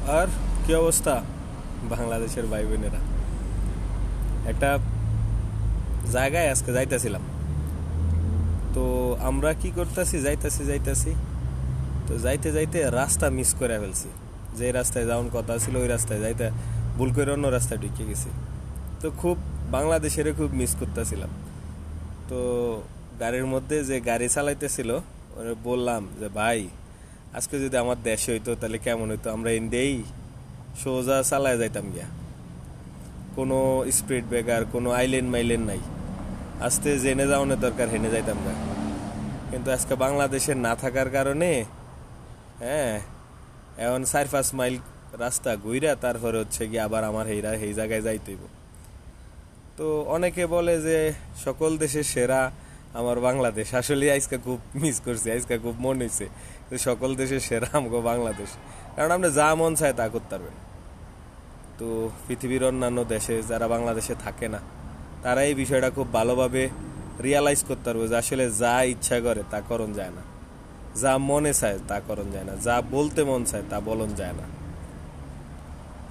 আর কি অবস্থা বাংলাদেশের ভাই বোনেরা? একটা জায়গায় আজকে যাইতেছিলাম। তো আমরা কি করতেছি, যাইতাছি তো যাইতে যাইতে রাস্তা মিস করে ফেলছি। যে রাস্তায় যাওয়ার কথা ছিল ওই রাস্তায় যাইতে ভুল করে অন্য রাস্তায় ঢুকে গেছি। তো খুব বাংলাদেশের খুব মিস করতেছিলাম। তো গাড়ির মধ্যে যে গাড়ি চালাইতেছিল ওরে বললাম যে ভাই, আজকে যদি আমার দেশে হইতো তাহলে কেমন হইতো, আমরা ইন্ডিয়াই সোজা চালায় যাইতাম গিয়া। কোনো স্পিড ব্রেকার, কোনো আইলেন মাইলেন নাই, আস্তে জেনে যাওয়ানোর দরকার হেনে যাইতাম না। কিন্তু আজকে বাংলাদেশের না থাকার কারণে হ্যাঁ, এখন 4-5 মাইল রাস্তা ঘুইরা তারপরে হচ্ছে কি আবার আমার এই জায়গায় যাইতেইব। তো অনেকে বলে যে সকল দেশের সেরা আমার বাংলাদেশ। আসলে আজকে খুব মিস করছি, আজকে খুব মন হয়েছে যে সকল দেশের সেরা আমাকে বাংলাদেশ। কারণ আপনি যা মন চায় তা করতে পারবেন। তো পৃথিবীর অন্যান্য দেশে যারা বাংলাদেশে থাকে না, তারা এই বিষয়টা খুব ভালোভাবে রিয়ালাইজ করতে পারবে যে আসলে যা ইচ্ছা করে তা করণ যায় না, যা মনে চায় তা করণ যায় না, যা বলতে মন চায় তা বলন যায় না।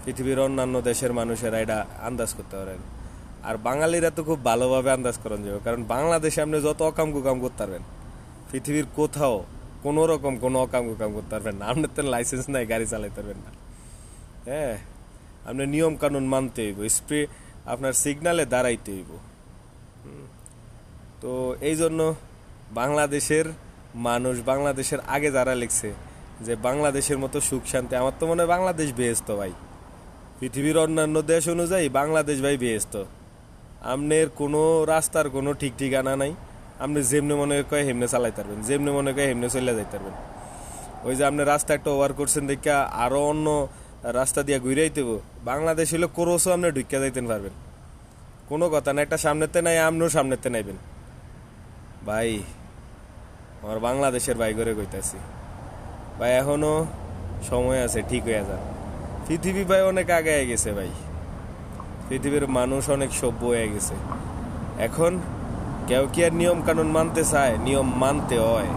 পৃথিবীর অন্যান্য দেশের মানুষেরা এটা আন্দাজ করতে পারেন। আর বাঙালিরা তো খুব ভালোভাবে আন্দাজ করণ যাবে, কারণ বাংলাদেশে আপনি যত অকাম কুকাম করতে পারবেন, পৃথিবীর কোথাও কোনো রকম কোনো অকাম কুকাম করতে পারবেন না। আপনার তো লাইসেন্স নাই, গাড়ি চালাইতে পারবেন না। হ্যাঁ, আপনি নিয়ম কানুন মানতে হইব, আপনার সিগনালে দাঁড়াইতে হইব। তো এই জন্য বাংলাদেশের মানুষ, বাংলাদেশের আগে যারা লিখছে যে বাংলাদেশের মতো সুখ শান্তি, আমার তো মনে হয় বাংলাদেশ বেহেশত ভাই। পৃথিবীর অন্যান্য দেশ অনুযায়ী বাংলাদেশ ভাই বেহেশত। আপনার কোনো রাস্তার কোনো ঠিক ঠিকানা নাই, আপনি যেমনি মনে কয় হেমনে চালাইতে পারবেন, যেমনি মনে কয় হেমনে চলে যাইতে পারবেন। ওই যে আপনি রাস্তা একটা ওভার করছেন দেখা আরো অন্য রাস্তা দিয়ে ঘুরাইতে হইব, বাংলাদেশ হলে ক্রসও আপনি ঢুকিয়া যাইতে পারবেন। কোনো কথা না, একটা সামনেতে নাই, আপনিও সামনেতে নাইবেন। ভাই, আমার বাংলাদেশের ভাই করে কইতাছি ভাই, এখনো সময় আছে, ঠিক হয়ে যান। পৃথিবী ভাই অনেক আগে গেছে ভাই, পৃথিবীর মানুষ অনেক সভ্য হয়ে গেছে। এখন কেউ কি আর নিয়ম কানুন মানতে চায়? নিয়ম মানতে হয়।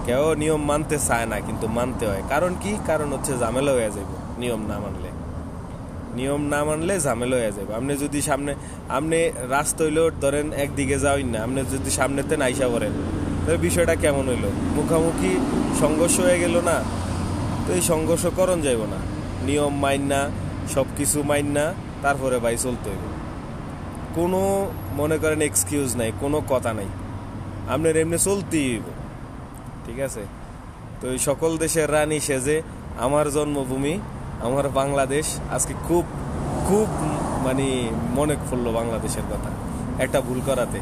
কেউ নিয়ম মানতে চায় না, কিন্তু মানতে হয়। কারণ কি? কারণ হচ্ছে ঝামেলা হয়ে যাবে নিয়ম না মানলে। নিয়ম না মানলে ঝামেলা হয়ে যাবে। আপনি যদি সামনে, আপনি রাস্তা হইলেও ধরেন একদিকে যাওই না, আপনি যদি সামনেতে নাইসা পড়েন, তাহলে বিষয়টা কেমন হইলো? মুখামুখি সংঘর্ষ হয়ে গেল না? তো এই সংঘর্ষ করণ যাইব না। নিয়ম মাইন না, সব কিছু মাইন না, তারপরে ভাই চলতে হইব। কোনো মনে করেন এক্সকিউজ নাই, কোনো কথা নাই, আপনার এমনি চলতেই হইব। ঠিক আছে? তো এই সকল দেশের রানী সেজে আমার জন্মভূমি, আমার বাংলাদেশ আজকে খুব খুব মানে মনে পড়লো বাংলাদেশের কথা একটা ভুল করাতে।